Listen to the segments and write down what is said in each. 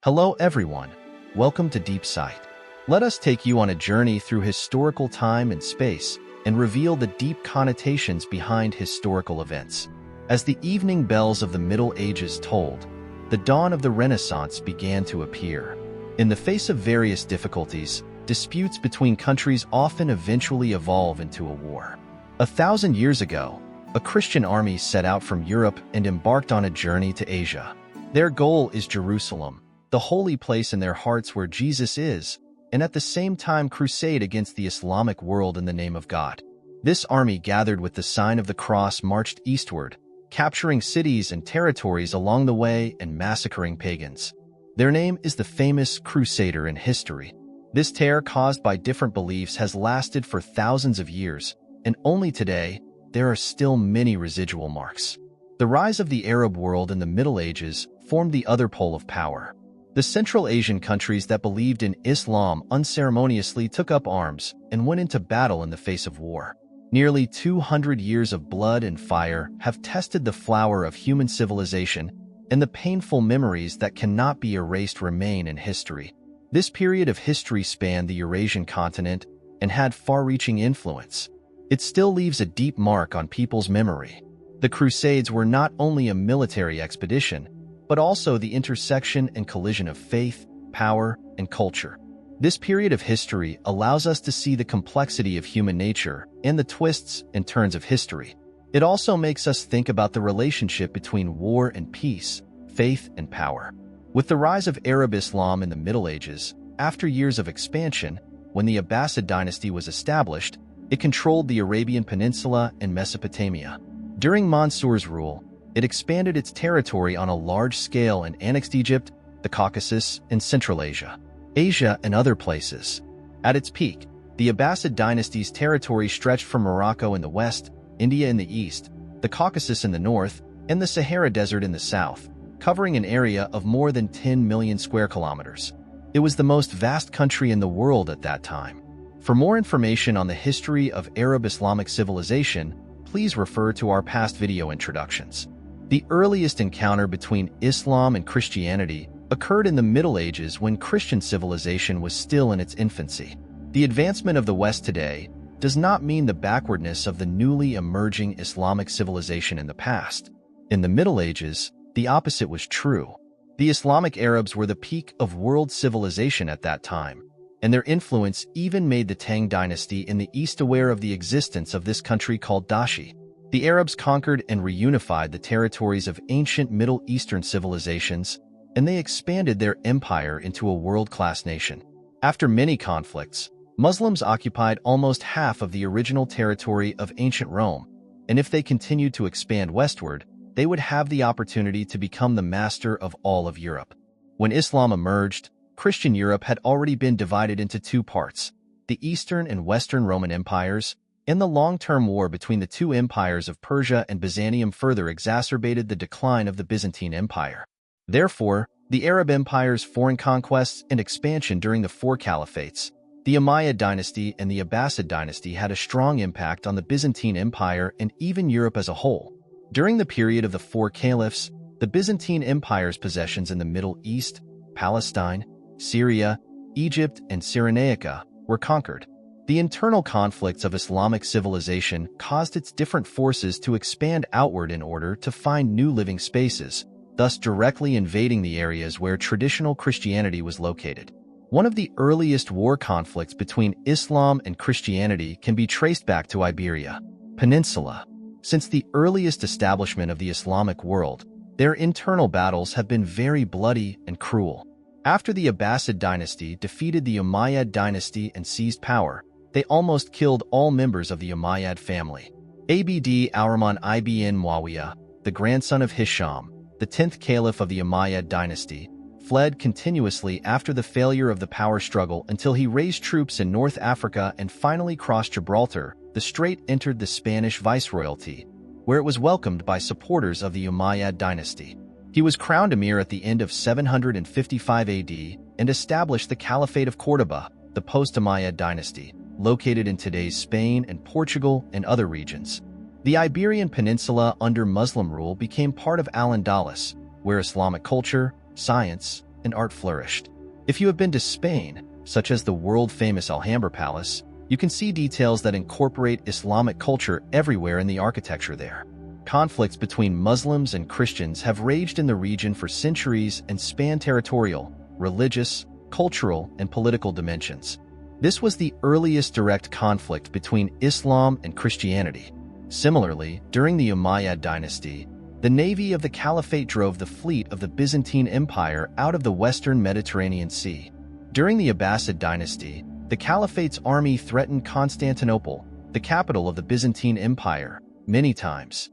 Hello everyone, welcome to Deep Sight. Let us take you on a journey through historical time and space and reveal the deep connotations behind historical events. As the evening bells of the Middle Ages tolled, the dawn of the Renaissance began to appear. In the face of various difficulties, disputes between countries often eventually evolve into a war. 1,000 years ago, a Christian army set out from Europe and embarked on a journey to Asia. Their goal is Jerusalem, the holy place in their hearts where Jesus is, and at the same time crusade against the Islamic world in the name of God. This army gathered with the sign of the cross marched eastward, capturing cities and territories along the way and massacring pagans. Their name is the famous Crusader in history. This terror caused by different beliefs has lasted for thousands of years, and only today, there are still many residual marks. The rise of the Arab world in the Middle Ages formed the other pole of power. The Central Asian countries that believed in Islam unceremoniously took up arms and went into battle in the face of war. Nearly 200 years of blood and fire have tested the flower of human civilization, and the painful memories that cannot be erased remain in history. This period of history spanned the Eurasian continent and had far-reaching influence. It still leaves a deep mark on people's memory. The Crusades were not only a military expedition, but also the intersection and collision of faith, power, and culture. This period of history allows us to see the complexity of human nature and the twists and turns of history. It also makes us think about the relationship between war and peace, faith and power. With the rise of Arab Islam in the Middle Ages, after years of expansion, when the Abbasid dynasty was established, it controlled the Arabian Peninsula and Mesopotamia. During Mansur's rule, it expanded its territory on a large scale and annexed Egypt, the Caucasus, and Central Asia, and other places. At its peak, the Abbasid dynasty's territory stretched from Morocco in the west, India in the east, the Caucasus in the north, and the Sahara Desert in the south, covering an area of more than 10 million square kilometers. It was the most vast country in the world at that time. For more information on the history of Arab Islamic civilization, please refer to our past video introductions. The earliest encounter between Islam and Christianity occurred in the Middle Ages when Christian civilization was still in its infancy. The advancement of the West today does not mean the backwardness of the newly emerging Islamic civilization in the past. In the Middle Ages, the opposite was true. The Islamic Arabs were the peak of world civilization at that time, and their influence even made the Tang dynasty in the East aware of the existence of this country called Dashi. The Arabs conquered and reunified the territories of ancient Middle Eastern civilizations, and they expanded their empire into a world-class nation. After many conflicts, Muslims occupied almost half of the original territory of ancient Rome, and if they continued to expand westward, they would have the opportunity to become the master of all of Europe. When Islam emerged, Christian Europe had already been divided into two parts, the Eastern and Western Roman empires, and the long-term war between the two empires of Persia and Byzantium further exacerbated the decline of the Byzantine Empire. Therefore, the Arab Empire's foreign conquests and expansion during the four caliphates, the Umayyad dynasty and the Abbasid dynasty, had a strong impact on the Byzantine Empire and even Europe as a whole. During the period of the four caliphs, the Byzantine Empire's possessions in the Middle East, Palestine, Syria, Egypt, and Cyrenaica were conquered. The internal conflicts of Islamic civilization caused its different forces to expand outward in order to find new living spaces, thus directly invading the areas where traditional Christianity was located. One of the earliest war conflicts between Islam and Christianity can be traced back to Iberia Peninsula. Since the earliest establishment of the Islamic world, their internal battles have been very bloody and cruel. After the Abbasid dynasty defeated the Umayyad dynasty and seized power, they almost killed all members of the Umayyad family. Abd al-Rahman ibn Muawiyah, the grandson of Hisham, the 10th caliph of the Umayyad dynasty, fled continuously after the failure of the power struggle until he raised troops in North Africa and finally crossed Gibraltar. The strait entered the Spanish viceroyalty, where it was welcomed by supporters of the Umayyad dynasty. He was crowned emir at the end of 755 AD and established the Caliphate of Córdoba, the post-Umayyad dynasty, located in today's Spain and Portugal and other regions. The Iberian Peninsula under Muslim rule became part of Al-Andalus, where Islamic culture, science, and art flourished. If you have been to Spain, such as the world-famous Alhambra Palace, you can see details that incorporate Islamic culture everywhere in the architecture there. Conflicts between Muslims and Christians have raged in the region for centuries and span territorial, religious, cultural, and political dimensions. This was the earliest direct conflict between Islam and Christianity. Similarly, during the Umayyad dynasty, the navy of the Caliphate drove the fleet of the Byzantine Empire out of the western Mediterranean Sea. During the Abbasid dynasty, the Caliphate's army threatened Constantinople, the capital of the Byzantine Empire, many times,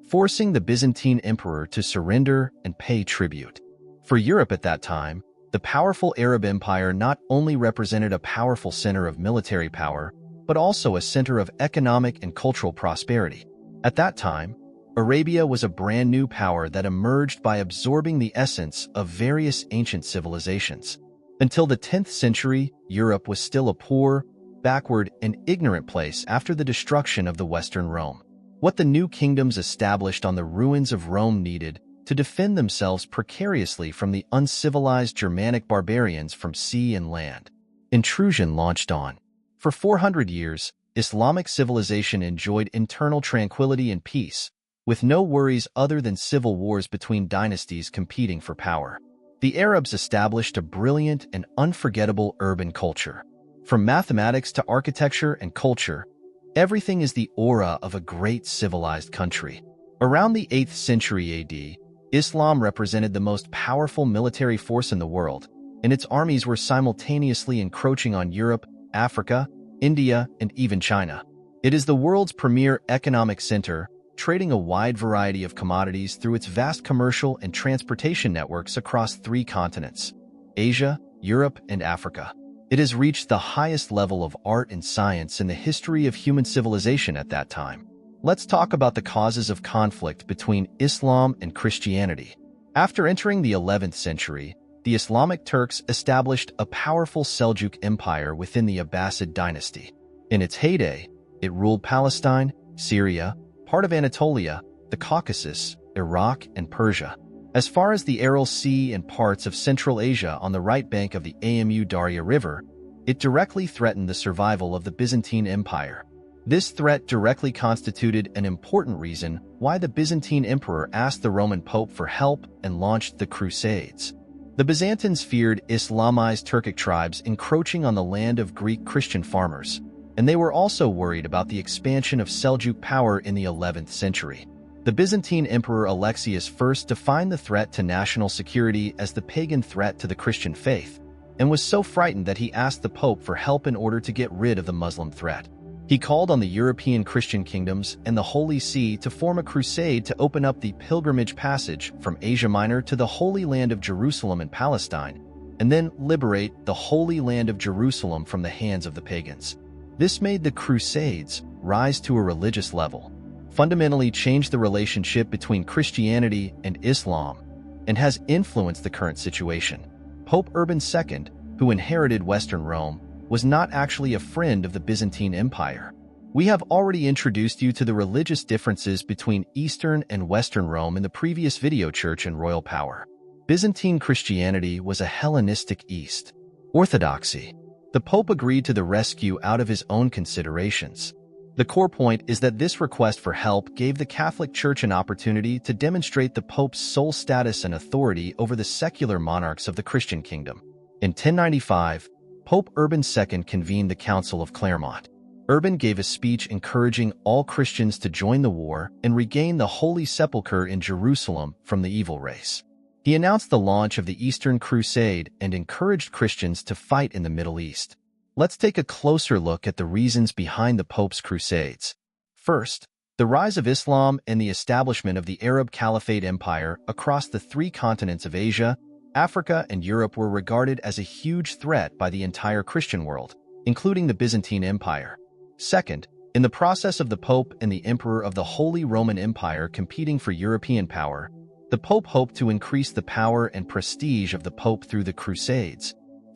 forcing the Byzantine emperor to surrender and pay tribute. For Europe at that time, the powerful Arab Empire not only represented a powerful center of military power, but also a center of economic and cultural prosperity. At that time, Arabia was a brand new power that emerged by absorbing the essence of various ancient civilizations. Until the 10th century, Europe was still a poor, backward, and ignorant place after the destruction of the Western Rome. What the new kingdoms established on the ruins of Rome needed to defend themselves precariously from the uncivilized Germanic barbarians from sea and land. Intrusion launched on. For 400 years, Islamic civilization enjoyed internal tranquility and peace, with no worries other than civil wars between dynasties competing for power. The Arabs established a brilliant and unforgettable urban culture. From mathematics to architecture and culture, everything is the aura of a great civilized country. Around the 8th century AD, Islam represented the most powerful military force in the world, and its armies were simultaneously encroaching on Europe, Africa, India, and even China. It is the world's premier economic center, trading a wide variety of commodities through its vast commercial and transportation networks across 3 continents: Asia, Europe, and Africa. It has reached the highest level of art and science in the history of human civilization at that time. Let's talk about the causes of conflict between Islam and Christianity. After entering the 11th century, the Islamic Turks established a powerful Seljuk empire within the Abbasid dynasty. In its heyday, it ruled Palestine, Syria, part of Anatolia, the Caucasus, Iraq, and Persia. As far as the Aral Sea and parts of Central Asia on the right bank of the Amu Darya River, it directly threatened the survival of the Byzantine Empire. This threat directly constituted an important reason why the Byzantine emperor asked the Roman Pope for help and launched the Crusades. The Byzantines feared Islamized Turkic tribes encroaching on the land of Greek Christian farmers, and they were also worried about the expansion of Seljuk power in the 11th century. The Byzantine Emperor Alexius I defined the threat to national security as the pagan threat to the Christian faith, and was so frightened that he asked the Pope for help in order to get rid of the Muslim threat. He called on the European Christian kingdoms and the Holy See to form a crusade to open up the pilgrimage passage from Asia Minor to the Holy Land of Jerusalem and Palestine, and then liberate the Holy Land of Jerusalem from the hands of the pagans. This made the Crusades rise to a religious level, fundamentally changed the relationship between Christianity and Islam, and has influenced the current situation. Pope Urban II, who inherited Western Rome, was not actually a friend of the Byzantine Empire. We have already introduced you to the religious differences between Eastern and Western Rome in the previous video. Church and royal power. Byzantine Christianity was a Hellenistic East. Orthodoxy. The Pope agreed to the rescue out of his own considerations. The core point is that this request for help gave the Catholic Church an opportunity to demonstrate the Pope's sole status and authority over the secular monarchs of the Christian kingdom. In 1095, Pope Urban II convened the Council of Clermont. Urban gave a speech encouraging all Christians to join the war and regain the Holy Sepulchre in Jerusalem from the evil race. He announced the launch of the Eastern Crusade and encouraged Christians to fight in the Middle East. Let's take a closer look at the reasons behind the Pope's Crusades. First, the rise of Islam and the establishment of the Arab Caliphate Empire across the 3 continents of Asia, Africa, and Europe were regarded as a huge threat by the entire Christian world, including the Byzantine Empire. Second, in the process of the Pope and the Emperor of the Holy Roman Empire competing for European power, the Pope hoped to increase the power and prestige of the Pope through the Crusades.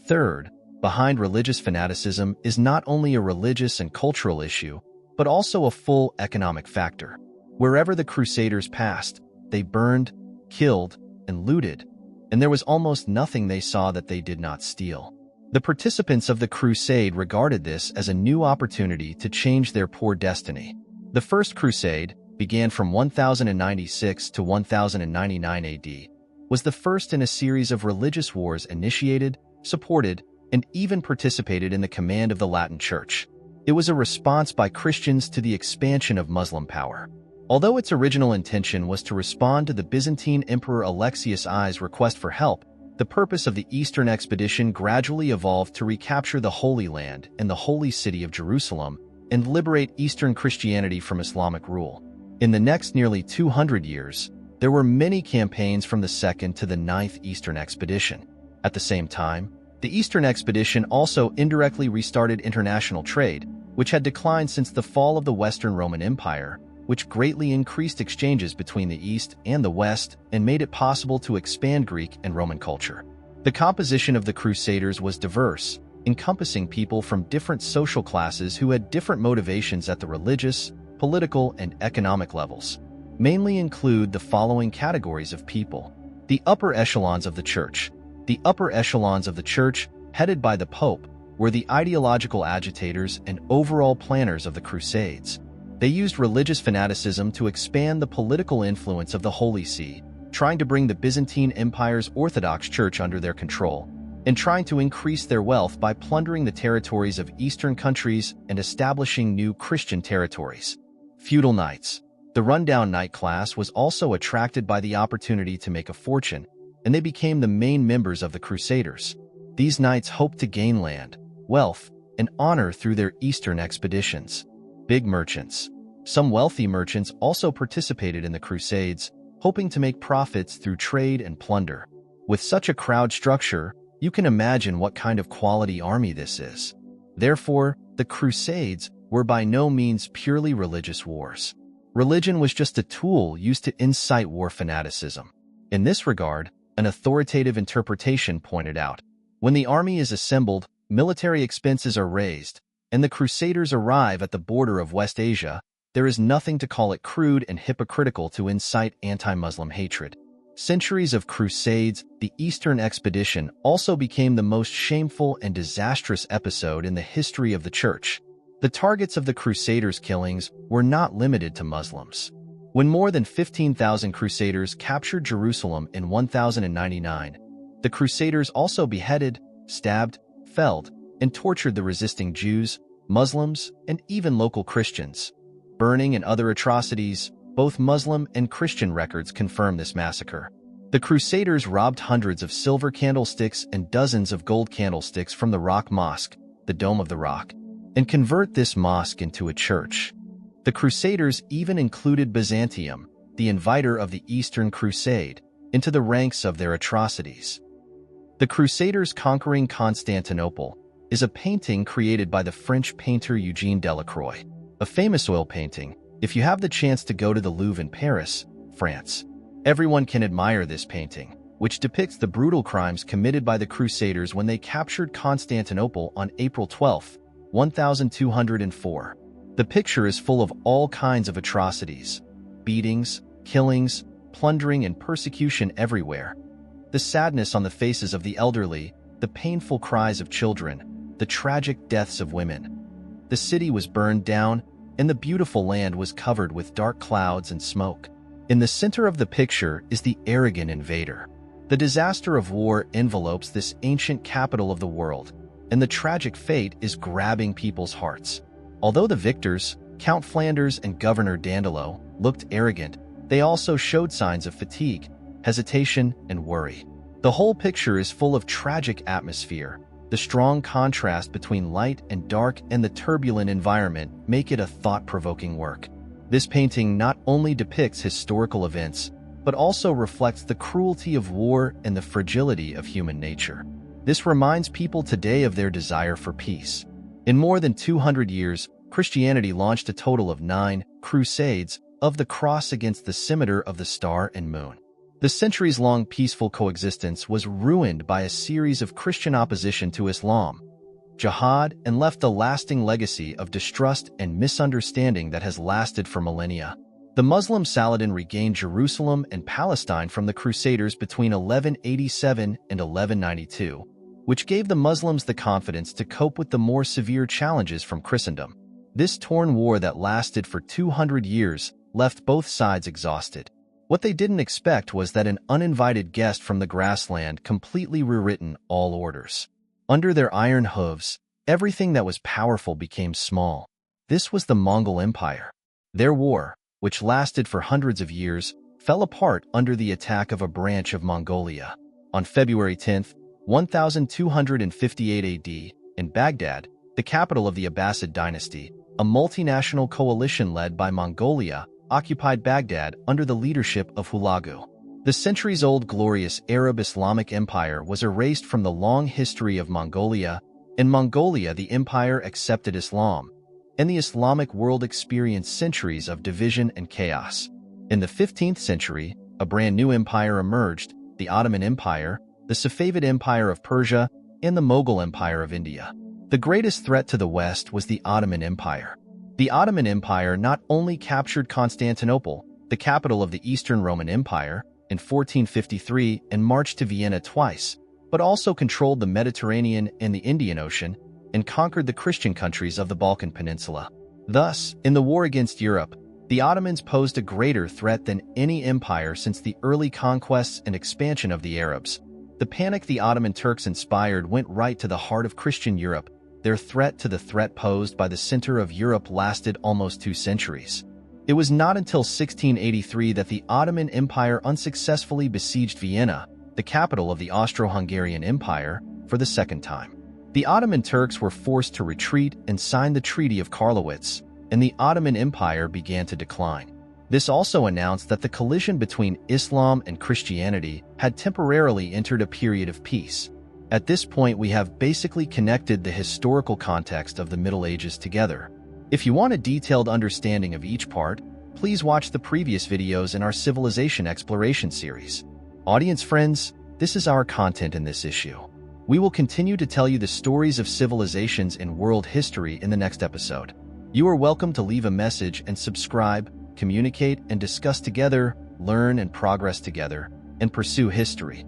Third, behind religious fanaticism is not only a religious and cultural issue, but also a full economic factor. Wherever the Crusaders passed, they burned, killed, and looted, and there was almost nothing they saw that they did not steal. The participants of the crusade regarded this as a new opportunity to change their poor destiny. The First Crusade began from 1096 to 1099 AD, was the first in a series of religious wars initiated, supported, and even participated in the command of the Latin Church. It was a response by Christians to the expansion of Muslim power. Although its original intention was to respond to the Byzantine Emperor Alexius I's request for help, the purpose of the Eastern expedition gradually evolved to recapture the Holy Land and the Holy City of Jerusalem and liberate Eastern Christianity from Islamic rule. In the next nearly 200 years, there were many campaigns from the Second to the Ninth Eastern Expedition. At the same time, the Eastern Expedition also indirectly restarted international trade, which had declined since the fall of the Western Roman Empire, which greatly increased exchanges between the East and the West and made it possible to expand Greek and Roman culture. The composition of the Crusaders was diverse, encompassing people from different social classes who had different motivations at the religious, political, and economic levels. Mainly include the following categories of people. The upper echelons of the Church. The upper echelons of the Church, headed by the Pope, were the ideological agitators and overall planners of the Crusades. They used religious fanaticism to expand the political influence of the Holy See, trying to bring the Byzantine Empire's Orthodox Church under their control, and trying to increase their wealth by plundering the territories of Eastern countries and establishing new Christian territories. Feudal knights. The rundown knight class was also attracted by the opportunity to make a fortune, and they became the main members of the Crusaders. These knights hoped to gain land, wealth, and honor through their Eastern expeditions. Big merchants. Some wealthy merchants also participated in the Crusades, hoping to make profits through trade and plunder. With such a crowd structure, you can imagine what kind of quality army this is. Therefore, the Crusades were by no means purely religious wars. Religion was just a tool used to incite war fanaticism. In this regard, an authoritative interpretation pointed out, when the army is assembled, military expenses are raised, and the Crusaders arrive at the border of West Asia, there is nothing to call it crude and hypocritical to incite anti-Muslim hatred. Centuries of crusades, the Eastern Expedition also became the most shameful and disastrous episode in the history of the Church. The targets of the Crusaders' killings were not limited to Muslims. When more than 15,000 Crusaders captured Jerusalem in 1099, the Crusaders also beheaded, stabbed, felled, and tortured the resisting Jews, Muslims, and even local Christians. Burning and other atrocities, both Muslim and Christian records confirm this massacre. The Crusaders robbed hundreds of silver candlesticks and dozens of gold candlesticks from the Rock Mosque, the Dome of the Rock, and convert this mosque into a church. The Crusaders even included Byzantium, the inviter of the Eastern Crusade, into the ranks of their atrocities. The Crusaders conquering Constantinople is a painting created by the French painter Eugène Delacroix. A famous oil painting, if you have the chance to go to the Louvre in Paris, France. Everyone can admire this painting, which depicts the brutal crimes committed by the Crusaders when they captured Constantinople on April 12, 1204. The picture is full of all kinds of atrocities, beatings, killings, plundering, and persecution everywhere. The sadness on the faces of the elderly, the painful cries of children, the tragic deaths of women. The city was burned down, and the beautiful land was covered with dark clouds and smoke. In the center of the picture is the arrogant invader. The disaster of war envelopes this ancient capital of the world, and the tragic fate is grabbing people's hearts. Although the victors, Count Flanders and Governor Dandolo, looked arrogant, they also showed signs of fatigue, hesitation, and worry. The whole picture is full of tragic atmosphere. The strong contrast between light and dark and the turbulent environment make it a thought-provoking work. This painting not only depicts historical events, but also reflects the cruelty of war and the fragility of human nature. This reminds people today of their desire for peace. In more than 200 years, Christianity launched a total of 9 crusades of the cross against the scimitar of the star and moon. The centuries-long peaceful coexistence was ruined by a series of Christian opposition to Islam, jihad, and left a lasting legacy of distrust and misunderstanding that has lasted for millennia. The Muslim Saladin regained Jerusalem and Palestine from the Crusaders between 1187 and 1192, which gave the Muslims the confidence to cope with the more severe challenges from Christendom. This torn war that lasted for 200 years left both sides exhausted. What they didn't expect was that an uninvited guest from the grassland completely rewritten all orders. Under their iron hooves, everything that was powerful became small. This was the Mongol Empire. Their war, which lasted for hundreds of years, fell apart under the attack of a branch of Mongolia. On February 10, 1258 AD, in Baghdad, the capital of the Abbasid dynasty, a multinational coalition led by Mongolia occupied Baghdad under the leadership of Hulagu. The centuries-old glorious Arab Islamic Empire was erased from the long history of Mongolia. In Mongolia, the empire accepted Islam, and the Islamic world experienced centuries of division and chaos. In the 15th century, a brand new empire emerged, the Ottoman Empire, the Safavid Empire of Persia, and the Mughal Empire of India. The greatest threat to the West was the Ottoman Empire. The Ottoman Empire not only captured Constantinople, the capital of the Eastern Roman Empire, in 1453 and marched to Vienna twice, but also controlled the Mediterranean and the Indian Ocean and conquered the Christian countries of the Balkan Peninsula. Thus, in the war against Europe, the Ottomans posed a greater threat than any empire since the early conquests and expansion of the Arabs. The panic the Ottoman Turks inspired went right to the heart of Christian Europe. Their threat to the threat posed by the center of Europe lasted almost 2 centuries. It was not until 1683 that the Ottoman Empire unsuccessfully besieged Vienna, the capital of the Austro-Hungarian Empire, for the second time. The Ottoman Turks were forced to retreat and sign the Treaty of Karlowitz, and the Ottoman Empire began to decline. This also announced that the collision between Islam and Christianity had temporarily entered a period of peace. At this point, we have basically connected the historical context of the Middle Ages together. If you want a detailed understanding of each part, please watch the previous videos in our Civilization Exploration series. Audience friends, this is our content in this issue. We will continue to tell you the stories of civilizations in world history in the next episode. You are welcome to leave a message and subscribe, communicate and discuss together, learn and progress together, and pursue history.